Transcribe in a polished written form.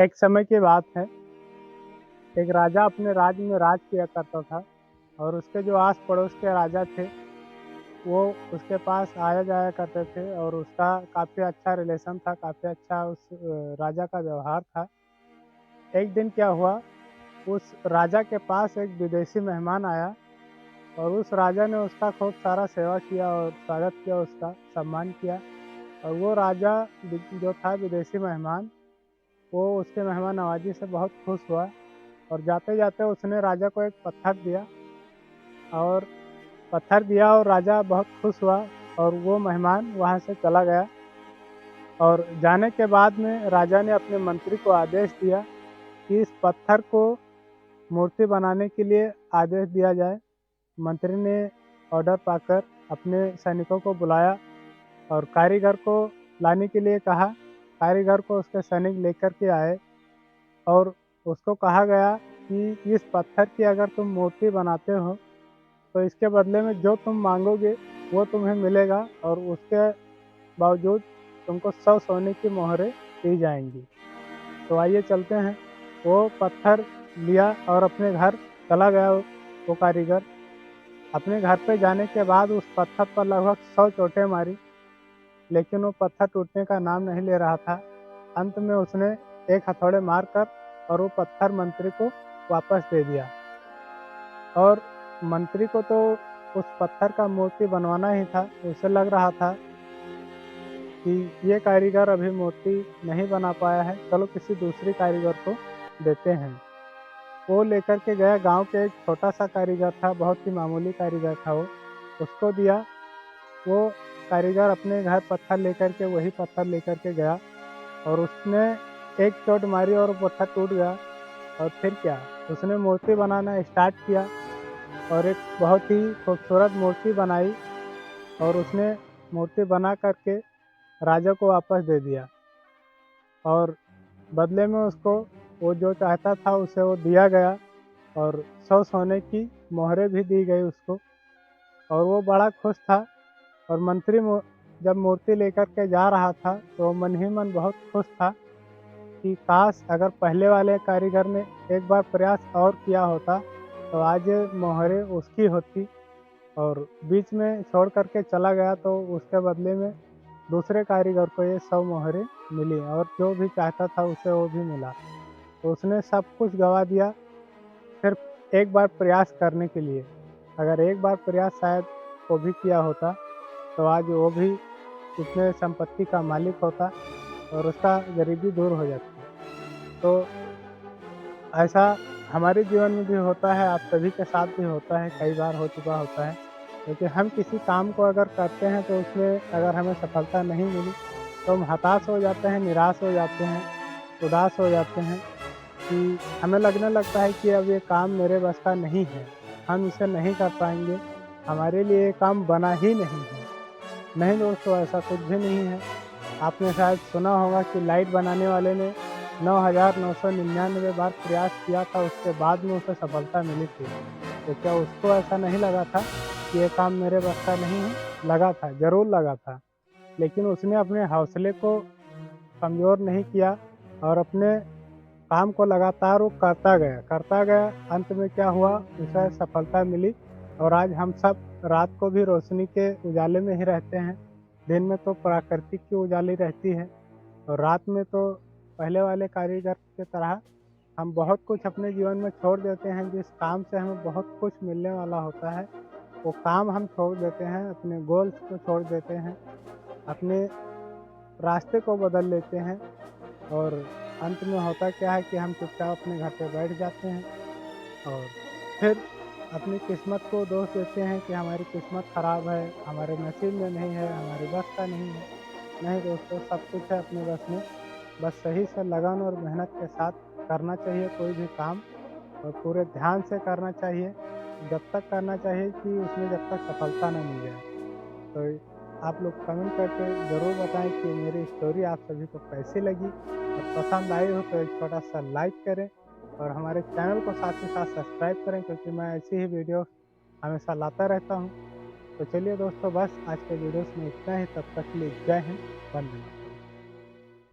एक समय की बात है, एक राजा अपने राज्य में राज किया करता था और उसके जो आस पड़ोस के राजा थे, वो उसके पास आया जाया करते थे और उसका काफ़ी अच्छा रिलेशन था, काफ़ी अच्छा उस राजा का व्यवहार था। एक दिन क्या हुआ, उस राजा के पास एक विदेशी मेहमान आया और उस राजा ने उसका खूब सारा सेवा किया और स्वागत किया, उसका सम्मान किया। और वो राजा जो था विदेशी मेहमान, वो उसके मेहमान नवाजी से बहुत खुश हुआ और जाते-जाते उसने राजा को एक पत्थर दिया और राजा बहुत खुश हुआ और वो मेहमान वहाँ से चला गया। और जाने के बाद में राजा ने अपने मंत्री को आदेश दिया कि इस पत्थर को मूर्ति बनाने के लिए आदेश दिया जाए। मंत्री ने ऑर्डर पाकर अपने सैनिकों को बुलाया और कारीगर को लाने के लिए कहा। कारीगर को उसके सैनिक लेकर के आए और उसको कहा गया कि इस पत्थर की अगर तुम मूर्ति बनाते हो तो इसके बदले में जो तुम मांगोगे वो तुम्हें मिलेगा और उसके बावजूद तुमको 100 सोने की मोहरें दी जाएंगी। तो आइए चलते हैं। वो पत्थर लिया और अपने घर चला गया। वो कारीगर अपने घर पे जाने के बाद उस पत्थर पर लगभग 100 चोटें मारी, लेकिन वो पत्थर टूटने का नाम नहीं ले रहा था। अंत में उसने एक हथौड़े मारकर और वो पत्थर मंत्री को वापस दे दिया। और मंत्री को तो उस पत्थर का मूर्ति बनवाना ही था। उसे लग रहा था कि ये कारीगर अभी मूर्ति नहीं बना पाया है, चलो किसी दूसरी कारीगर को देते हैं। वो लेकर के गया, गांव के एक छोटा सा कारीगर था, बहुत ही मामूली कारीगर था वो, उसको दिया। वो कारीगर अपने घर पत्थर लेकर के वही पत्थर लेकर के गया और उसने एक चोट मारी और वो पत्थर टूट गया। और फिर क्या, उसने मूर्ति बनाना स्टार्ट किया और एक बहुत ही खूबसूरत मूर्ति बनाई और उसने मूर्ति बना करके राजा को वापस दे दिया। और बदले में उसको वो जो चाहता था उसे वो दिया गया और 100 सोने की मोहरें भी दी गई उसको और वो बड़ा खुश था। और मंत्री जब मूर्ति लेकर के जा रहा था तो मन ही मन बहुत खुश था कि काश अगर पहले वाले कारीगर ने एक बार प्रयास और किया होता तो आज ये मोहरें उसकी होती। और बीच में छोड़ करके चला गया तो उसके बदले में दूसरे कारीगर को ये 100 मोहरें मिली और जो भी चाहता था उसे वो भी मिला। तो उसने सब कुछ गँवा दिया सिर्फ एक बार प्रयास करने के लिए। अगर एक बार प्रयास शायद वो भी किया होता तो आज वो भी इतने संपत्ति का मालिक होता और उसका गरीबी दूर हो जाती। तो ऐसा हमारे जीवन में भी होता है, आप सभी के साथ भी होता है, कई बार हो चुका होता है। क्योंकि हम किसी काम को अगर करते हैं तो उसमें अगर हमें सफलता नहीं मिली तो हम हताश हो जाते हैं, निराश हो जाते हैं, उदास हो जाते हैं कि हमें लगने लगता है कि अब ये काम मेरे बस का नहीं है, हम इसे नहीं कर पाएँगे, हमारे लिए ये काम बना ही नहीं है। नहीं दोस्तों, ऐसा कुछ भी नहीं है। आपने शायद सुना होगा कि लाइट बनाने वाले ने 9,999 बार प्रयास किया था, उसके बाद में उसे सफलता मिली थी। तो क्या उसको ऐसा नहीं लगा था कि ये काम मेरे बस का नहीं है? लगा था, ज़रूर लगा था। लेकिन उसने अपने हौसले को कमज़ोर नहीं किया और अपने काम को लगातार वो करता गया। अंत में क्या हुआ, उसे सफलता मिली और आज हम सब रात को भी रोशनी के उजाले में ही रहते हैं। दिन में तो प्राकृतिक की उजाली रहती है और रात में तो पहले वाले कारीगर की तरह हम बहुत कुछ अपने जीवन में छोड़ देते हैं। जिस काम से हमें बहुत कुछ मिलने वाला होता है, वो काम हम छोड़ देते हैं, अपने गोल्स को छोड़ देते हैं, अपने रास्ते को बदल लेते हैं और अंत में होता क्या है कि हम चुपचाप अपने घर पे बैठ जाते हैं और फिर अपनी किस्मत को दोष देते हैं कि हमारी किस्मत ख़राब है, हमारे नसीब में नहीं है, हमारे बस का नहीं है। नहीं दोस्तों, सब कुछ है अपने बस में। बस सही से लगन और मेहनत के साथ करना चाहिए कोई भी काम और पूरे ध्यान से करना चाहिए। जब तक करना चाहिए कि उसमें जब तक सफलता ना मिल जाए। तो आप लोग कमेंट करके ज़रूर बताएँ कि मेरी स्टोरी आप सभी को कैसी लगी और पसंद आई हो तो एक छोटा-सा लाइक करें और हमारे चैनल को साथ ही साथ सब्सक्राइब करें, क्योंकि मैं ऐसी ही वीडियो हमेशा लाता रहता हूँ। तो चलिए दोस्तों, बस आज के वीडियोज़ में इतना ही, तब तक के लिए जय हिंद, वंदे मातरम।